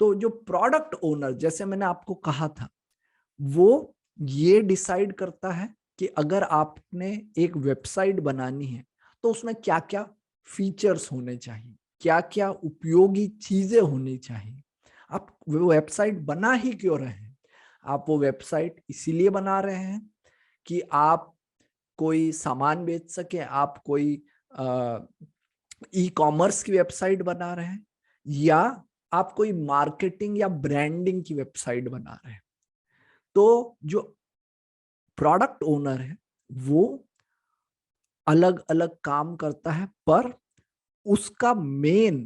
तो जो product owner, जैसे मैंने आपको कहा था, वो ये डिसाइड करता है कि अगर आपने एक वेबसाइट बनानी है तो उसमें क्या क्या फीचर्स होने चाहिए, क्या क्या उपयोगी चीजें होनी चाहिए। आप वो वेबसाइट बना ही क्यों रहे हैं? आप वो वेबसाइट इसीलिए बना रहे हैं कि आप कोई सामान बेच सके, आप कोई ई कॉमर्स की वेबसाइट बना रहे हैं, या आप कोई मार्केटिंग या ब्रांडिंग की वेबसाइट बना रहे हैं। तो जो प्रोडक्ट ओनर है वो अलग अलग काम करता है, पर उसका मेन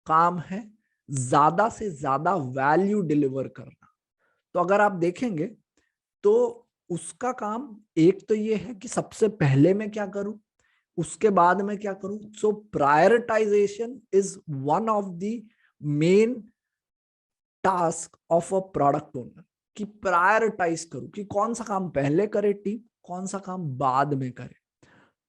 काम है ज्यादा से ज्यादा वैल्यू डिलीवर करना। तो अगर आप देखेंगे तो उसका काम एक तो ये है कि सबसे पहले मैं क्या करूं, उसके बाद मैं क्या करूं। So prioritisation is one of the main task of a product owner, कि प्रायोरिटाइज करूं कि कौन सा काम पहले करे टीम, कौन सा काम बाद में करे।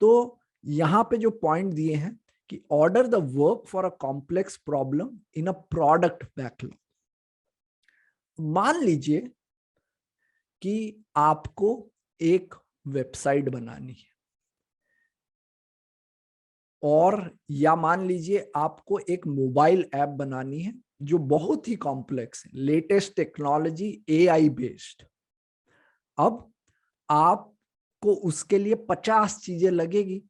तो यहां पे जो पॉइंट दिए हैं कि order the work for a complex problem in a product backlog. मान लीजिए कि आपको एक वेबसाइट बनानी है, और या मान लीजिए आपको एक मोबाइल ऐप बनानी है जो बहुत ही कॉम्प्लेक्स है, लेटेस्ट टेक्नोलॉजी, एआई बेस्ड। अब आपको उसके लिए 50 चीजें लगेगी।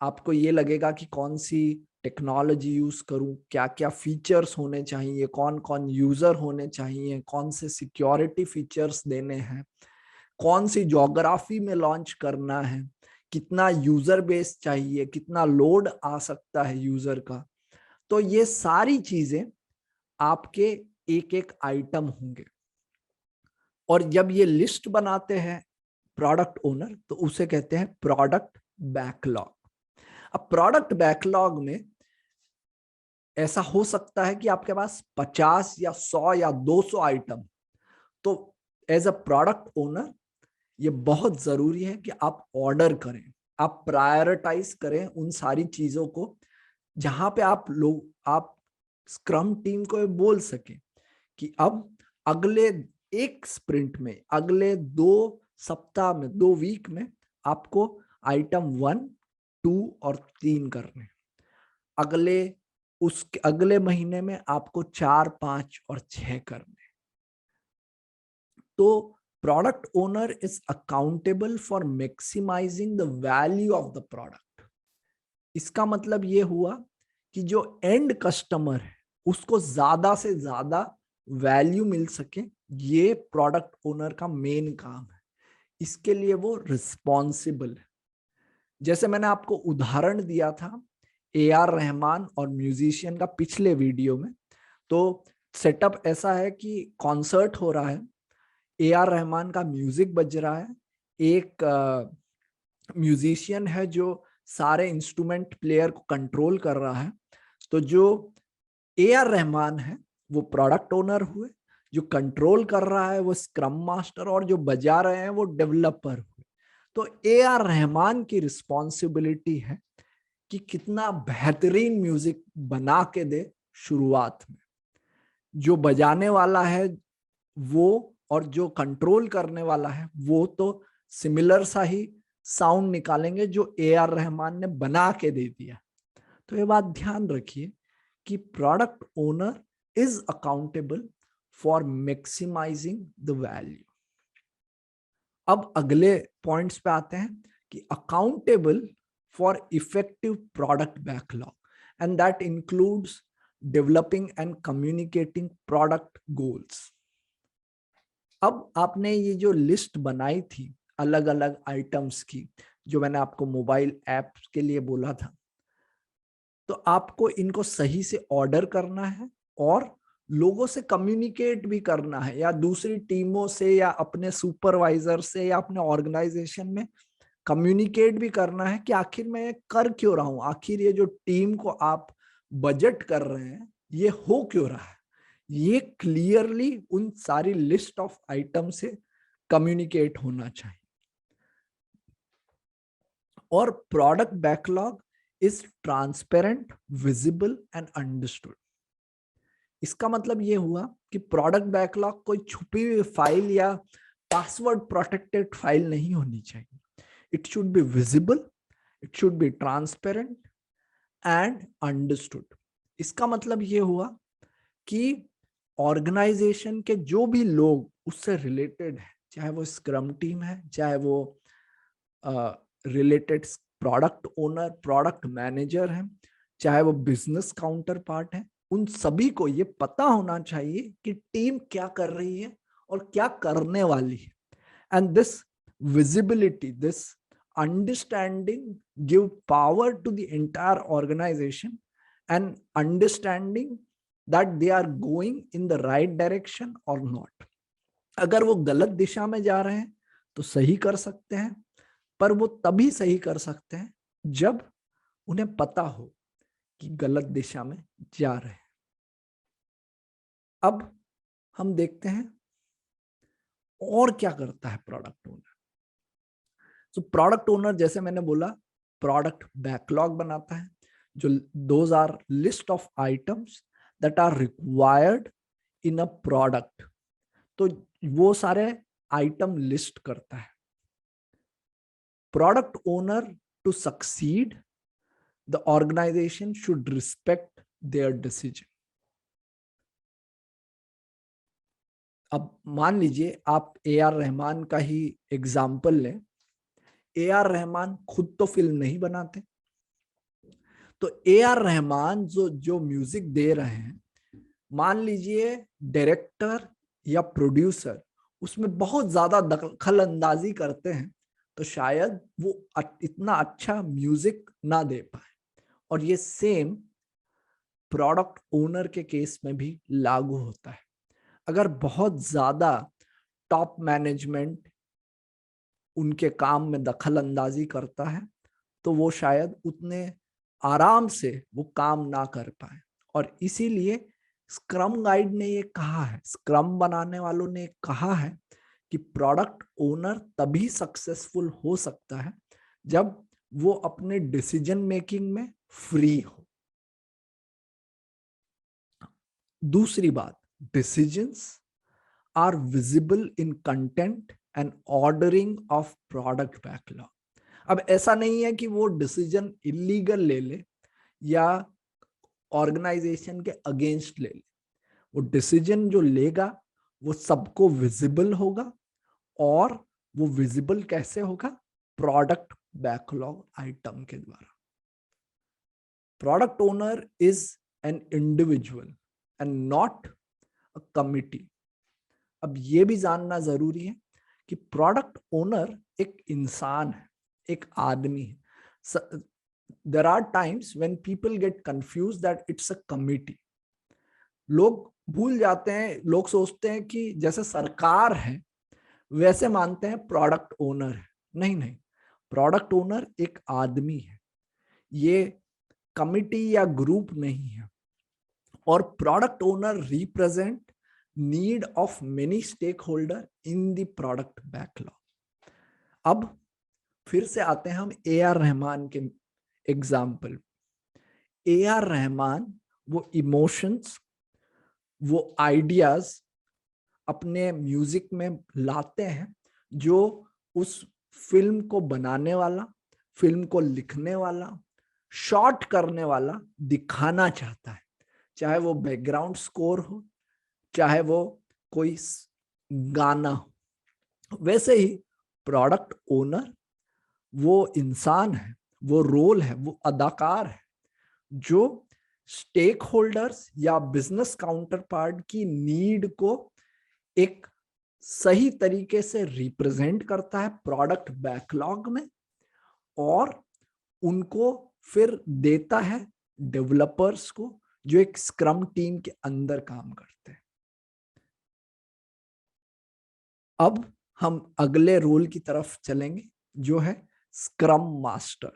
आपको ये लगेगा कि कौन सी टेक्नोलॉजी यूज करूं, क्या क्या फीचर्स होने चाहिए, कौन कौन यूजर होने चाहिए, कौन से सिक्योरिटी फीचर्स देने हैं, कौन सी ज्योग्राफी में लॉन्च करना है, कितना यूजर बेस चाहिए, कितना लोड आ सकता है यूजर का। तो ये सारी चीजें आपके एक एक आइटम होंगे, और जब ये लिस्ट बनाते हैं प्रोडक्ट ओनर तो उसे कहते हैं प्रोडक्ट बैकलॉग। अब प्रोडक्ट बैकलॉग में ऐसा हो सकता है कि आपके पास 50 या 100 या 200 आइटम। तो एज अ प्रोडक्ट ओनर ये बहुत जरूरी है कि आप ऑर्डर करें, आप प्रायोरिटाइज करें उन सारी चीजों को, जहां पे आप स्क्रम टीम को बोल सके कि अब अगले एक स्प्रिंट में, अगले 2 सप्ताह में, 2 वीक में आपको आइटम 1, 2 और 3 करने, अगले उसके अगले महीने में आपको 4, 5 और 6 करने। तो product owner is accountable for maximising the value of the product. इसका मतलब ये हुआ कि जो एंड कस्टमर है उसको ज्यादा से ज्यादा वैल्यू मिल सके, ये प्रोडक्ट ओनर का मेन काम है। इसके लिए वो रिस्पॉन्सिबल है। जैसे मैंने आपको उदाहरण दिया था ए आर रहमान और म्यूजिशियन का पिछले वीडियो में, तो सेटअप ऐसा है कि कॉन्सर्ट हो रहा है, ए आर रहमान का म्यूजिक बज रहा है, एक म्यूजिशियन है जो सारे इंस्ट्रूमेंट प्लेयर को कंट्रोल कर रहा है। तो जो ए आर रहमान है वो प्रोडक्ट ओनर हुए, जो कंट्रोल कर रहा है वो स्क्रम मास्टर, और जो बजा रहे हैं वो डेवलपर हुए। तो ए आर रहमान की रिस्पॉन्सिबिलिटी है कि कितना बेहतरीन म्यूजिक बना के दे शुरुआत में। जो बजाने वाला है वो और जो कंट्रोल करने वाला है वो तो सिमिलर सा ही साउंड निकालेंगे जो ए आर रहमान ने बना के दे दिया। तो ये बात ध्यान रखिए कि product owner is accountable for maximising the value. अब अगले पॉइंट्स पे आते हैं कि accountable for effective product backlog, and that includes developing and communicating product goals. अब आपने ये जो लिस्ट बनाई थी अलग अलग आइटम्स की, जो मैंने आपको मोबाइल ऐप के लिए बोला था, तो आपको इनको सही से ऑर्डर करना है और लोगों से कम्युनिकेट भी करना है, या दूसरी टीमों से या अपने सुपरवाइजर से या अपने ऑर्गेनाइजेशन में कम्युनिकेट भी करना है कि आखिर मैं कर क्यों रहा हूं, आखिर ये जो टीम को आप बजट कर रहे हैं ये हो क्यों रहा है। ये क्लियरली उन सारी लिस्ट ऑफ आइटम से कम्युनिकेट होना चाहिए। और product backlog is transparent, visible and understood. इसका मतलब ये हुआ कि प्रोडक्ट बैकलॉग कोई छुपी हुई फाइल या पासवर्ड प्रोटेक्टेड फाइल नहीं होनी चाहिए. It should be visible, it should be transparent and understood. इसका मतलब ये हुआ कि ऑर्गेनाइजेशन के जो भी लोग उससे रिलेटेड है, चाहे वो स्क्रम टीम है, चाहे वो related product owner, product manager है, चाहे वो बिजनेस काउंटर पार्ट है, उन सभी को ये पता होना चाहिए कि टीम क्या कर रही है और क्या करने वाली है. And this visibility, this understanding give power to the entire organization and understanding that they are going in the right direction or not. अगर वो गलत दिशा में जा रहे हैं तो सही कर सकते हैं, पर वो तभी सही कर सकते हैं जब उन्हें पता हो कि गलत दिशा में जा रहे हैं. अब हम देखते हैं और क्या करता है प्रोडक्ट ओनर. तो प्रोडक्ट ओनर, जैसे मैंने बोला, प्रोडक्ट बैकलॉग बनाता है, जो those are list of items that are required in a product. तो वो सारे आइटम लिस्ट करता है. Product owner to succeed the organisation should respect their decision. अब मान लीजिए आप AR रहमान का ही एग्जाम्पल लें. AR रहमान खुद तो फिल्म नहीं बनाते, तो AR रहमान जो जो म्यूजिक दे रहे हैं, मान लीजिए डायरेक्टर या प्रोड्यूसर उसमें बहुत ज्यादा दखल अंदाजी करते हैं, तो शायद वो इतना अच्छा म्यूजिक ना दे पाए. और ये सेम प्रोडक्ट ओनर के केस में भी लागू होता है. अगर बहुत ज्यादा टॉप मैनेजमेंट उनके काम में दखल अंदाजी करता है, तो वो शायद उतने आराम से वो काम ना कर पाए. और इसीलिए स्क्रम गाइड ने ये कहा है, स्क्रम बनाने वालों ने कहा है कि प्रोडक्ट ओनर तभी सक्सेसफुल हो सकता है जब वो अपने डिसीजन मेकिंग में फ्री हो. दूसरी बात, decisions are visible in content and ordering of product backlog. अब ऐसा नहीं है कि वो डिसीजन इलीगल ले ले या ऑर्गेनाइजेशन के अगेंस्ट ले ले. वो डिसीजन जो लेगा वो सबको विजिबल होगा. और वो विजिबल कैसे होगा? प्रोडक्ट बैकलॉग आइटम के द्वारा. Product owner is an individual and not a committee. अब ये भी जानना जरूरी है कि प्रोडक्ट ओनर एक इंसान है, एक आदमी है. There are times when people get confused that it's a committee. लोग भूल जाते हैं, लोग सोचते हैं कि जैसे सरकार है वैसे मानते हैं प्रोडक्ट ओनर है. नहीं नहीं, प्रोडक्ट ओनर एक आदमी है, ये कमिटी या ग्रुप नहीं है. और product owner represent need of many stakeholder in the product backlog. अब फिर से आते हैं हम AR रहमान के एग्जाम्पल. AR रहमान वो इमोशंस, वो आइडियाज अपने म्यूजिक में लाते हैं जो उस फिल्म को बनाने वाला, फिल्म को लिखने वाला, शॉट करने वाला दिखाना चाहता है. चाहे वो बैकग्राउंड स्कोर हो, चाहे वो कोई गाना हो. वैसे ही प्रोडक्ट ओनर वो इंसान है, वो रोल है, वो अदाकार है जो स्टेक होल्डर्स या बिजनेस काउंटर पार्ट की नीड को एक सही तरीके से रिप्रेजेंट करता है प्रोडक्ट बैकलॉग में, और उनको फिर देता है डेवलपर्स को जो एक स्क्रम टीम के अंदर काम करते हैं. अब हम अगले रोल की तरफ चलेंगे जो है स्क्रम मास्टर.